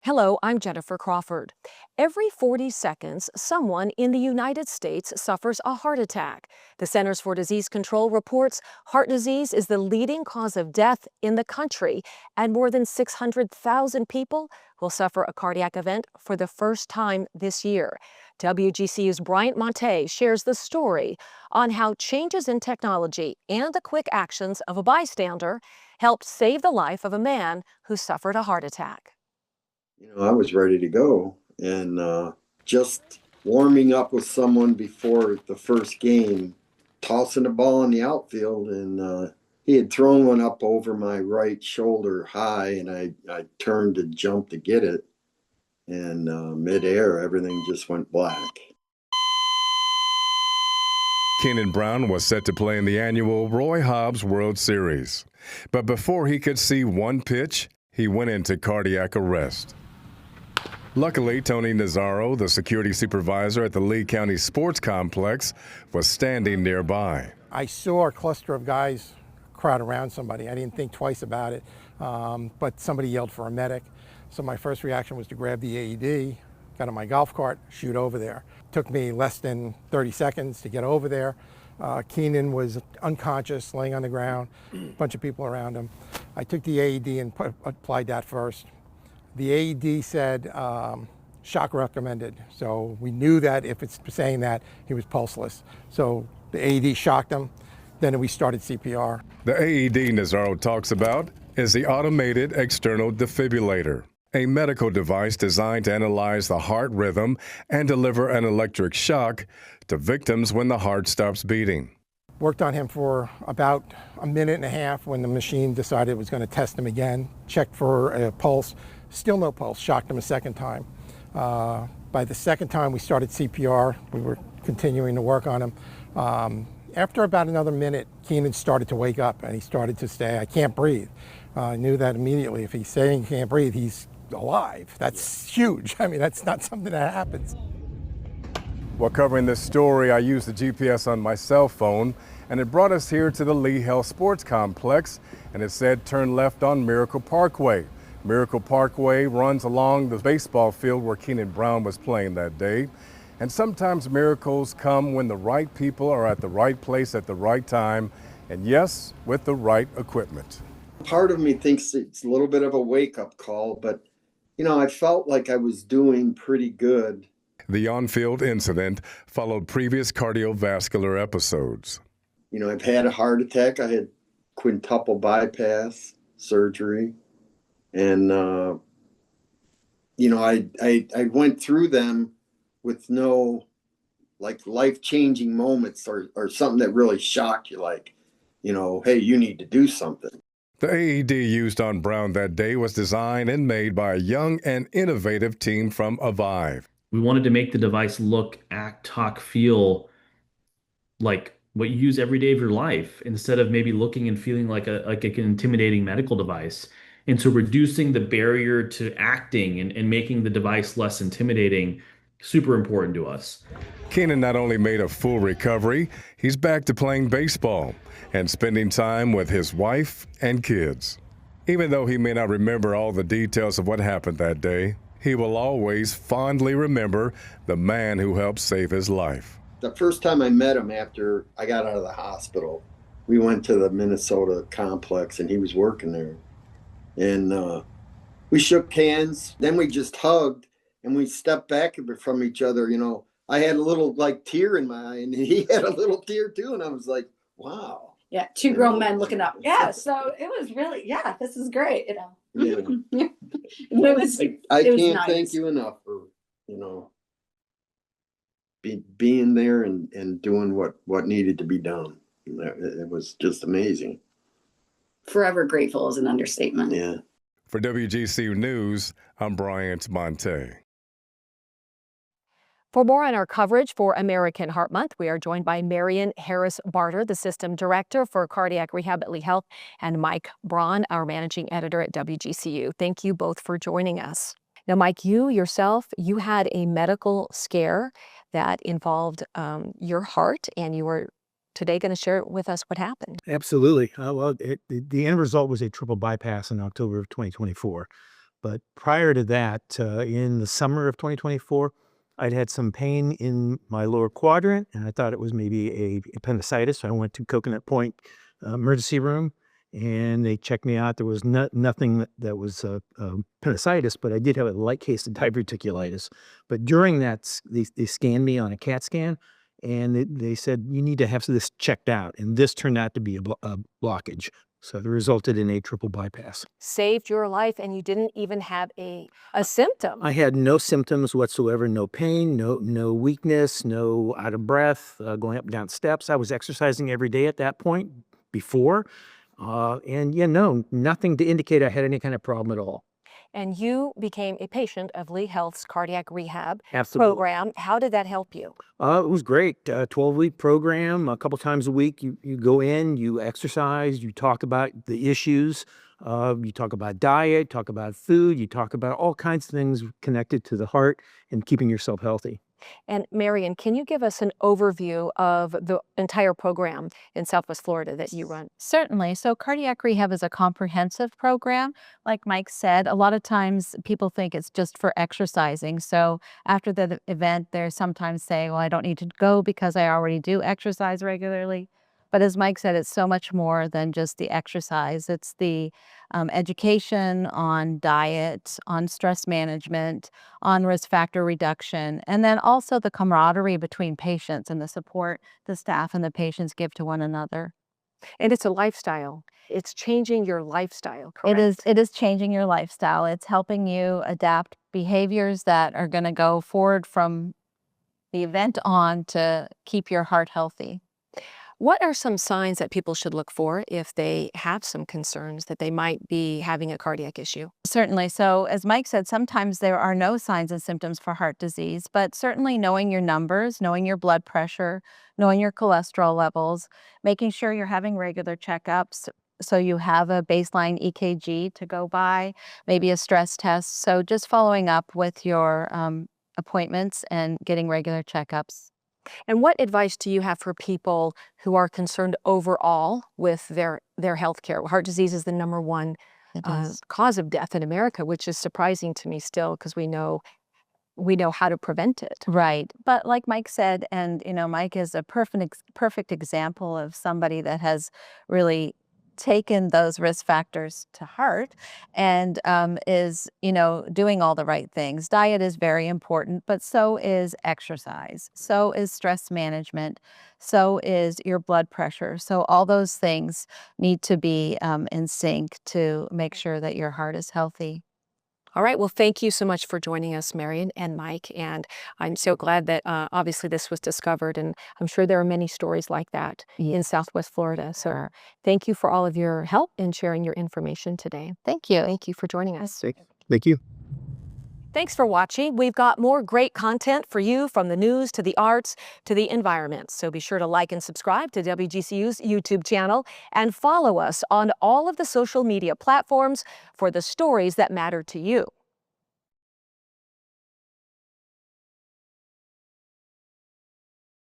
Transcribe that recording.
Hello, I'm Jennifer Crawford. Every 40 seconds, someone in the United States suffers a heart attack. The Centers for Disease Control reports heart disease is the leading cause of death in the country, and more than 600,000 people will suffer a cardiac event for the first time this year. WGCU's Bryan Monteilh shares the story on how changes in technology and the quick actions of a bystander helped save the life of a man who suffered a heart attack. I was ready to go, and just warming up with someone before the first game, tossing the ball in the outfield, and he had thrown one up over my right shoulder high, and I turned to jump to get it, and midair, everything just went black. Keenan Braun was set to play in the annual Roy Hobbs World Series. But before he could see one pitch, he went into cardiac arrest. Luckily, Tony Nazaro, the security supervisor at the Lee County Sports Complex, was standing nearby. I saw a cluster of guys crowd around somebody. I didn't think twice about it, but somebody yelled for a medic. So my first reaction was to grab the AED, got on my golf cart, shoot over there. Took me less than 30 seconds to get over there. Keenan was unconscious, laying on the ground, a bunch of people around him. I took the AED and applied that first. The AED said shock recommended. So we knew that if it's saying that, he was pulseless. So the AED shocked him. Then we started CPR. The AED Nazaro talks about is the automated external defibrillator, a medical device designed to analyze the heart rhythm and deliver an electric shock to victims when the heart stops beating. Worked on him for about a minute and a half when the machine decided it was going to test him again. Checked for a pulse, still no pulse, shocked him a second time. By the second time we started CPR, we were continuing to work on him. After about another minute, Keenan started to wake up and he started to say, "I can't breathe." I knew that immediately. If he's saying he can't breathe, he's alive. That's huge. I mean, that's not something that happens. While covering this story, I used the GPS on my cell phone, and it brought us here to the Lee Health Sports Complex, and it said turn left on Miracle Parkway. Miracle Parkway runs along the baseball field where Keenan Braun was playing that day. And sometimes miracles come when the right people are at the right place at the right time, and yes, with the right equipment. Part of me thinks it's a little bit of a wake-up call, but I felt like I was doing pretty good. The on-field incident followed previous cardiovascular episodes. I've had a heart attack. I had quintuple bypass surgery. And, I went through them with no life-changing moments or something that really shocked you, hey, you need to do something. The AED used on Braun that day was designed and made by a young and innovative team from Avive. We wanted to make the device look, act, talk, feel like what you use every day of your life instead of maybe looking and feeling like an intimidating medical device. And so reducing the barrier to acting and making the device less intimidating, super important to us. Keenan not only made a full recovery, he's back to playing baseball and spending time with his wife and kids. Even though he may not remember all the details of what happened that day, he will always fondly remember the man who helped save his life. The first time I met him after I got out of the hospital, we went to the Minnesota complex and he was working there. And we shook hands, then we just hugged and we stepped back from each other. I had a little tear in my eye and he had a little tear too. And I was like, wow. Yeah, two grown men looking up. Yeah, so it was really, this is great. Yeah. It was. I it was can't nice. thank you enough for being there and doing what needed to be done. It was just amazing. Forever grateful is an understatement. Yeah. For WGCU News, I'm Bryan Monteilh. For more on our coverage for American Heart Month, we are joined by Marion Harris Baxter, the System Director for Cardiac Rehab at Lee Health, and Mike Braun, our Managing Editor at WGCU. Thank you both for joining us. Now, Mike, you had a medical scare that involved your heart, and you were today going to share with us what happened. Absolutely. The end result was a triple bypass in October of 2024. But prior to that, in the summer of 2024, I'd had some pain in my lower quadrant, and I thought it was maybe a appendicitis. So I went to Coconut Point emergency room, and they checked me out. There was nothing that was appendicitis, but I did have a light case of diverticulitis. But during that, they scanned me on a CAT scan, and they said, you need to have this checked out. And this turned out to be a blockage. So it resulted in a triple bypass. Saved your life, and you didn't even have a symptom. I had no symptoms whatsoever, no pain, no weakness, no out of breath, going up and down steps. I was exercising every day at that point before. And yeah, no, nothing to indicate I had any kind of problem at all. And you became a patient of Lee Health's cardiac rehab Absolutely. program. How did that help you? It was great. 12-week program, a couple times a week. You go in, you exercise, you talk about the issues, you talk about diet, talk about food, you talk about all kinds of things connected to the heart and keeping yourself healthy. And Marion, can you give us an overview of the entire program in Southwest Florida that you run? Certainly. So cardiac rehab is a comprehensive program. Like Mike said, a lot of times people think it's just for exercising. So after the event, they sometimes say, well, I don't need to go because I already do exercise regularly. But as Mike said, it's so much more than just the exercise. It's the education on diet, on stress management, on risk factor reduction, and then also the camaraderie between patients and the support the staff and the patients give to one another. And it's a lifestyle. It's changing your lifestyle, correct? It is changing your lifestyle. It's helping you adapt behaviors that are going to go forward from the event on to keep your heart healthy. What are some signs that people should look for if they have some concerns that they might be having a cardiac issue? Certainly. So as Mike said, sometimes there are no signs and symptoms for heart disease, but certainly knowing your numbers, knowing your blood pressure, knowing your cholesterol levels, making sure you're having regular checkups. So you have a baseline EKG to go by, maybe a stress test. So just following up with your appointments and getting regular checkups. And what advice do you have for people who are concerned overall with their health care? Heart disease is the #1 cause of death in America, which is surprising to me still because we know how to prevent it. Right. But like Mike said, and Mike is a perfect example of somebody that has really taken those risk factors to heart and is, doing all the right things. Diet is very important, but so is exercise. So is stress management. So is your blood pressure. So all those things need to be in sync to make sure that your heart is healthy. All right. Well, thank you so much for joining us, Marion and Mike. And I'm so glad that obviously this was discovered. And I'm sure there are many stories like that in Southwest Florida. So thank you for all of your help in sharing your information today. Thank you. Thank you for joining us. Thank you. Thanks for watching. We've got more great content for you, from the news to the arts to the environment. So be sure to like and subscribe to WGCU's YouTube channel and follow us on all of the social media platforms for the stories that matter to you.